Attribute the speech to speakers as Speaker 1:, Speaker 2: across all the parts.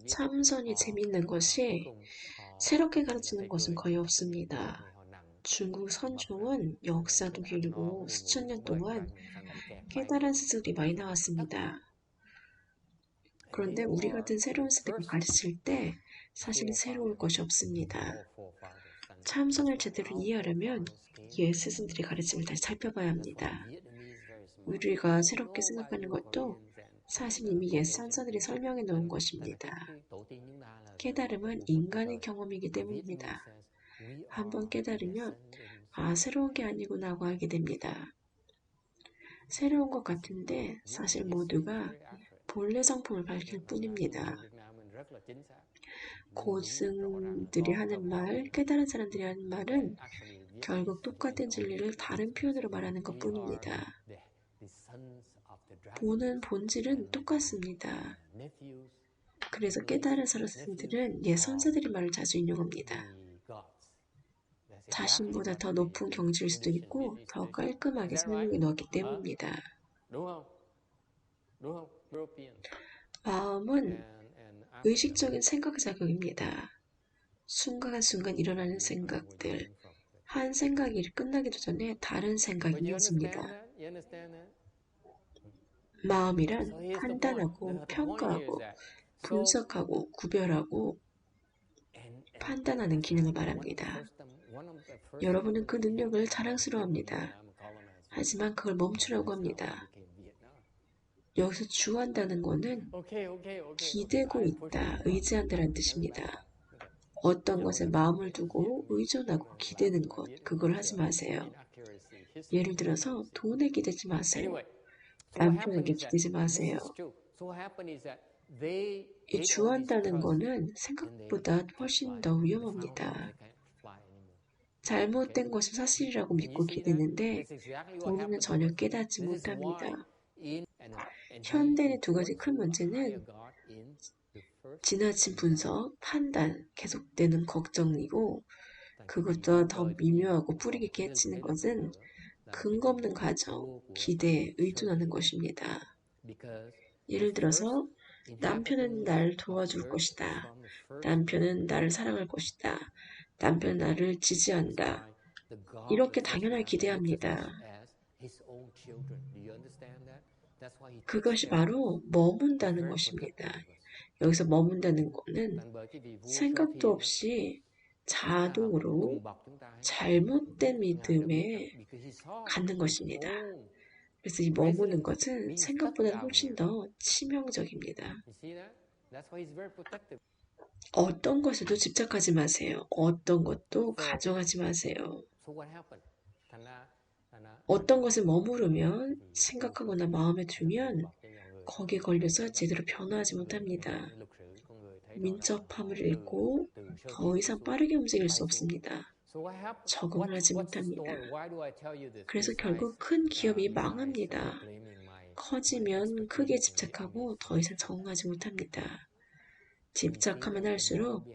Speaker 1: 참선이 재밌는 것이 새롭게 가르치는 것은 거의 없습니다. 중국 선종은 역사도 길고 수천 년 동안 깨달은 스승들이 많이 나왔습니다. 그런데 우리 같은 새로운 세대가 가르칠 때 사실 새로울 것이 없습니다. 참선을 제대로 이해하려면 옛 스승들의 가르침을 다시 살펴봐야 합니다. 우리가 새롭게 생각하는 것도 사실 이미 옛 선사들이 설명해 놓은 것입니다. 깨달음은 인간의 경험이기 때문입니다. 한번 깨달으면 새로운 게 아니구나 하고 알게 됩니다. 새로운 것 같은데 사실 모두가 본래 성품을 밝힐 뿐입니다. 고승들이 하는 말, 깨달은 사람들이 하는 말은 결국 똑같은 진리를 다른 표현으로 말하는 것 뿐입니다. 보는 본질은 똑같습니다. 그래서 깨달은 사람들은 옛 선사들의 말을 자주 인용합니다. 자신보다 더 높은 경지일 수도 있고 더 깔끔하게 설명해 놓았기 때문입니다. 마음은 의식적인 생각 작용입니다. 순간순간 일어나는 생각들, 한 생각이 끝나기도 전에 다른 생각이 이어집니다. 마음이란 판단하고 평가하고 분석하고 구별하고 판단하는 기능을 말합니다. 여러분은 그 능력을 자랑스러워합니다. 하지만 그걸 멈추라고 합니다. 여기서 주한다는 것은 기대고 있다, 의지한다는 뜻입니다. 어떤 것에 마음을 두고 의존하고 기대는 것, 그걸 하지 마세요. 예를 들어서 돈에 기대지 마세요. 남편에게 기대지 마세요. 이 주한다는 것은 생각보다 훨씬 더 위험합니다. 잘못된 것은 사실이라고 믿고 기대는데 본인은 전혀 깨닫지 못합니다. 현대의 두 가지 큰 문제는 지나친 분석, 판단, 계속되는 걱정이고 그것보다 더 미묘하고 뿌리 깊게 해치는 것은 근거 없는 가정, 기대에 의존하는 것입니다. 예를 들어서 남편은 나를 도와줄 것이다. 남편은 나를 사랑할 것이다. 남편은 나를 지지한다. 이렇게 당연하게 기대합니다. 그것이 바로 머문다는 것입니다. 여기서 머문다는 것은 생각도 없이 자동으로 잘못된 믿음에 갖는 것입니다. 그래서 이 머무는 것은 생각보다 훨씬 더 치명적입니다. 어떤 것에도 집착하지 마세요. 어떤 것도 가져가지 마세요. 어떤 것을 머무르면 생각하거나 마음에 두면 거기에 걸려서 제대로 변화하지 못합니다. 민첩함을 잃고 더 이상 빠르게 움직일 수 없습니다. 적응을 하지 못합니다. 그래서 결국 큰 기업이 망합니다. 커지면 크게 집착하고 더 이상 적응하지 못합니다. 집착하면 할수록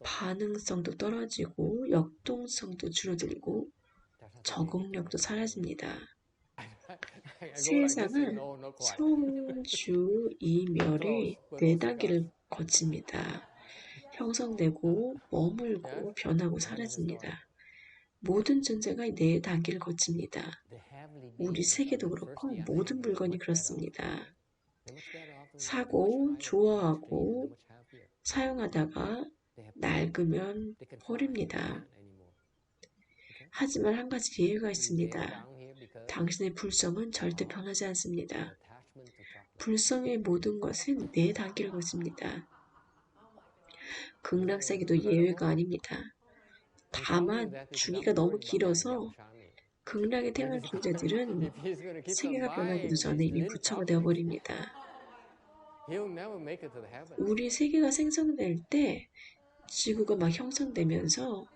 Speaker 1: 반응성도 떨어지고 역동성도 줄어들고 적응력도 사라집니다. 세상은 성주이멸의 네 단계를 거칩니다. 형성되고 머물고 변하고 사라집니다. 모든 존재가 네 단계를 거칩니다. 우리 세계도 그렇고 모든 물건이 그렇습니다. 사고, 좋아하고 사용하다가 낡으면 버립니다. 하지만 한 가지 예외가 있습니다. 당신의 불성은 절대 변하지 않습니다. 불성의 모든 것은 네 단계를 거칩니다. 극락세계도 예외가 아닙니다. 다만 주기가 너무 길어서 극락에 태어난 존재들은 세계가 변하기도 전에 이미 부처가 되어버립니다. 우리 세계가 생성될 때 지구가 막 형성되면서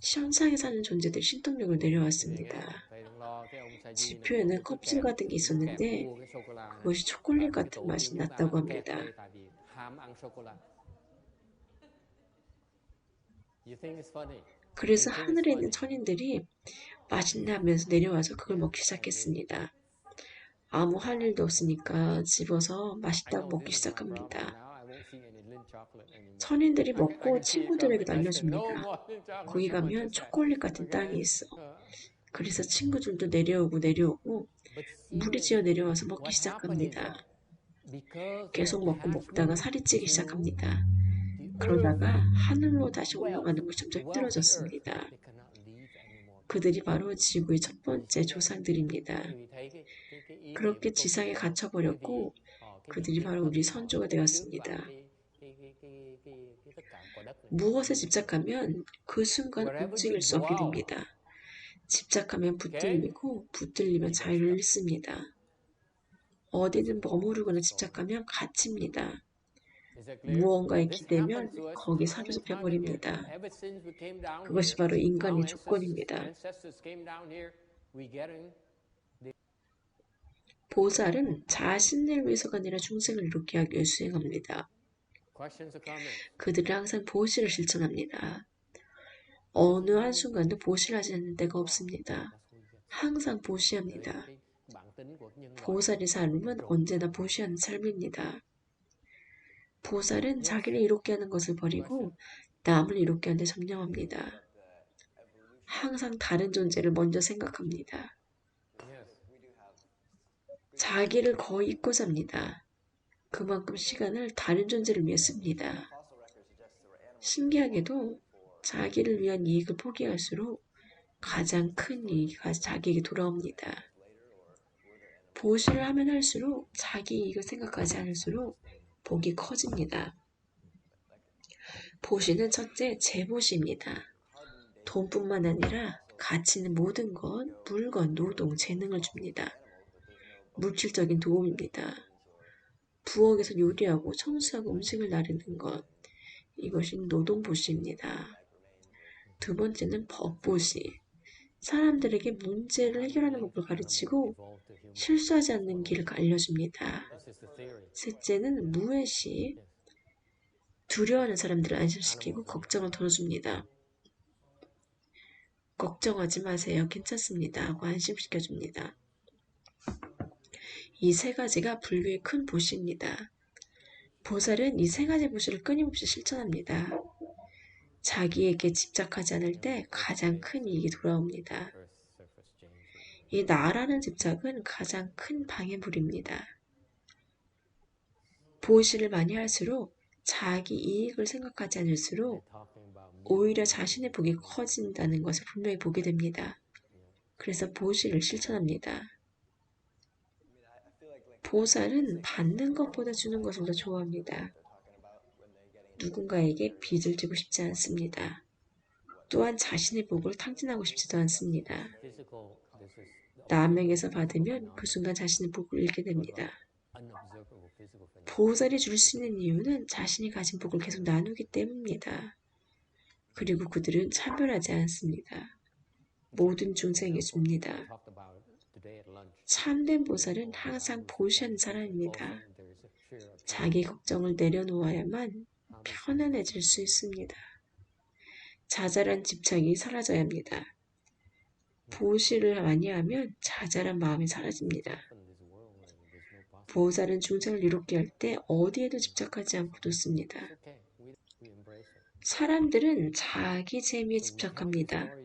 Speaker 1: 현상에 사는 존재들 신통력을 내려왔습니다. 지표에는 껍질 같은 게 있었는데 그것이 초콜릿 같은 맛이 났다고 합니다. 그래서 하늘에 있는 천인들이 맛있네 하면서 내려와서 그걸 먹기 시작했습니다. 아무 할 일도 없으니까 집어서 맛있다고 먹기 시작합니다. 선인들이 먹고 친구들에게도 알려줍니다. 거기 가면 초콜릿 같은 땅이 있어. 그래서 친구들도 내려오고 무리지어 내려와서 먹기 시작합니다. 계속 먹고 먹다가 살이 찌기 시작합니다. 그러다가 하늘로 다시 올라가는 것이 점점 힘들어졌습니다. 그들이 바로 지구의 첫 번째 조상들입니다. 그렇게 지상에 갇혀버렸고 그들이 바로 우리 선조가 되었습니다. 무엇에 집착하면 그 순간 움직일 수 없게 됩니다. 집착하면 붙들리고 붙들리면 자유를 잃습니다. 어디든 머무르거나 집착하면 갇힙니다. 무언가에 기대면 거기 사로잡혀 버립니다. 그것이 바로 인간의 조건입니다. 보살은 자신을 위해서가 아니라 중생을 이롭게 하기 위해 수행합니다. 그들은 항상 보시를 실천합니다. 어느 한순간도 보시하지 않는 때가 없습니다. 항상 보시합니다. 보살의 삶은 언제나 보시하는 삶입니다. 보살은 자기를 이롭게 하는 것을 버리고 남을 이롭게 하는 데 점령합니다. 항상 다른 존재를 먼저 생각합니다. 자기를 거의 잊고 삽니다. 그만큼 시간을 다른 존재를 위해 씁니다. 신기하게도 자기를 위한 이익을 포기할수록 가장 큰 이익이 자기에게 돌아옵니다. 보시를 하면 할수록 자기 이익을 생각하지 않을수록 복이 커집니다. 보시는 첫째 재보시입니다. 돈뿐만 아니라 가치 있는 모든 것, 물건, 노동, 재능을 줍니다. 물질적인 도움입니다. 부엌에서 요리하고 청소하고 음식을 나르는 것, 이것이 노동보시입니다. 두 번째는 법보시. 사람들에게 문제를 해결하는 법을 가르치고 실수하지 않는 길을 알려줍니다. 셋째는 무해시. 두려워하는 사람들을 안심시키고 걱정을 덜어줍니다. 걱정하지 마세요. 괜찮습니다. 하고 안심시켜줍니다. 이 세 가지가 불교의 큰 보시입니다. 보살은 이 세 가지 보시를 끊임없이 실천합니다. 자기에게 집착하지 않을 때 가장 큰 이익이 돌아옵니다. 이 나라는 집착은 가장 큰 방해물입니다. 보시를 많이 할수록 자기 이익을 생각하지 않을수록 오히려 자신의 복이 커진다는 것을 분명히 보게 됩니다. 그래서 보시를 실천합니다. 보살은 받는 것보다 주는 것을 더 좋아합니다. 누군가에게 빚을 지고 싶지 않습니다. 또한 자신의 복을 탕진하고 싶지도 않습니다. 남에게서 받으면 그 순간 자신의 복을 잃게 됩니다. 보살이 줄 수 있는 이유는 자신이 가진 복을 계속 나누기 때문입니다. 그리고 그들은 차별하지 않습니다. 모든 중생에게 줍니다. 참된 보살은 항상 보시하는 사람입니다. 자기 걱정을 내려놓아야만 편안해질 수 있습니다. 자잘한 집착이 사라져야 합니다. 보시를 많이 하면 자잘한 마음이 사라집니다. 보살은 중생을 이롭게 할 때 어디에도 집착하지 않고 뒀습니다. 사람들은 자기 재미에 집착합니다.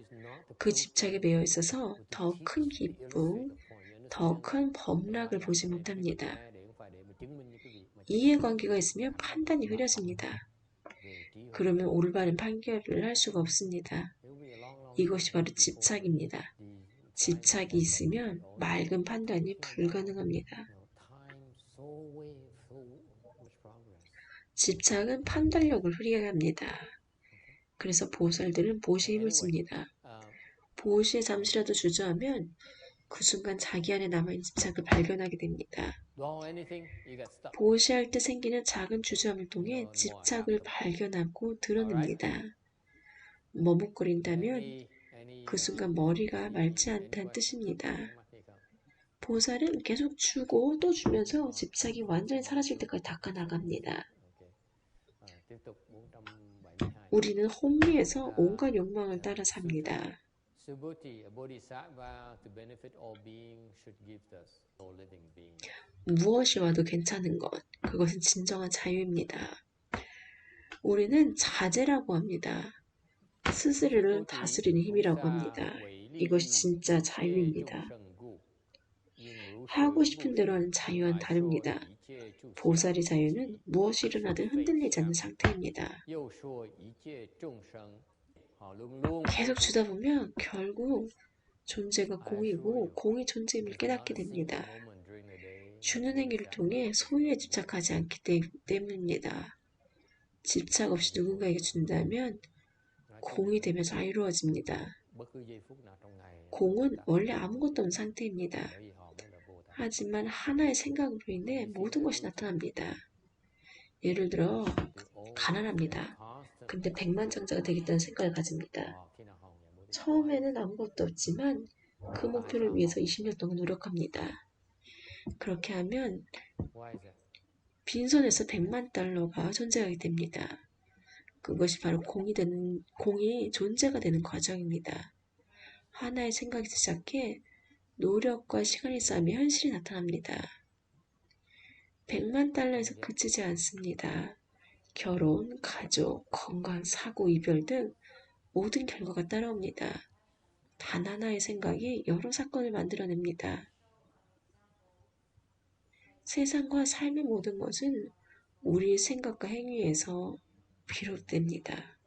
Speaker 1: 그 집착에 매여 있어서 더 큰 기쁨, 더 큰 범락을 보지 못합니다. 이해관계가 있으면 판단이 흐려집니다. 그러면 올바른 판결을 할 수가 없습니다. 이것이 바로 집착입니다. 집착이 있으면 맑은 판단이 불가능합니다. 집착은 판단력을 흐리게 합니다. 그래서 보살들은 보시에 힘을 씁니다. 보시에 잠시라도 주저하면 그 순간 자기 안에 남아있는 집착을 발견하게 됩니다. 보시할 때 생기는 작은 주저함을 통해 집착을 발견하고 드러냅니다. 머뭇거린다면 그 순간 머리가 맑지 않다는 뜻입니다. 보살은 계속 주고 또 주면서 집착이 완전히 사라질 때까지 닦아나갑니다. 우리는 혼미해서 온갖 욕망을 따라 삽니다. 무엇이 와도 괜찮은 것, 그것은 진정한 자유입니다. 우리는 자제라고 합니다. 스스로를 다스리는 힘이라고 합니다. 이것이 진짜 자유입니다. 하고 싶은 대로 하는 자유와는 다릅니다. 보살의 자유는 무엇이 일어나든 흔들리지 않는 상태입니다. 계속 주다 보면 결국 존재가 공이고 공이 존재임을 깨닫게 됩니다. 주는 행위를 통해 소유에 집착하지 않기 때문입니다. 집착 없이 누군가에게 준다면 공이 되면 자유로워집니다. 공은 원래 아무것도 없는 상태입니다. 하지만 하나의 생각으로 인해 모든 것이 나타납니다. 예를 들어 가난합니다. 근데 백만장자가 되겠다는 생각을 가집니다. 처음에는 아무것도 없지만 그 목표를 위해서 20년 동안 노력합니다. 그렇게 하면 빈손에서 100만 달러가 존재하게 됩니다. 그것이 바로 공이 존재가 되는 과정입니다. 하나의 생각이 시작해 노력과 시간이 쌓이며 현실이 나타납니다. 100만 달러에서 그치지 않습니다. 결혼, 가족, 건강, 사고, 이별 등 모든 결과가 따라옵니다. 단 하나의 생각이 여러 사건을 만들어냅니다. 세상과 삶의 모든 것은 우리의 생각과 행위에서 비롯됩니다.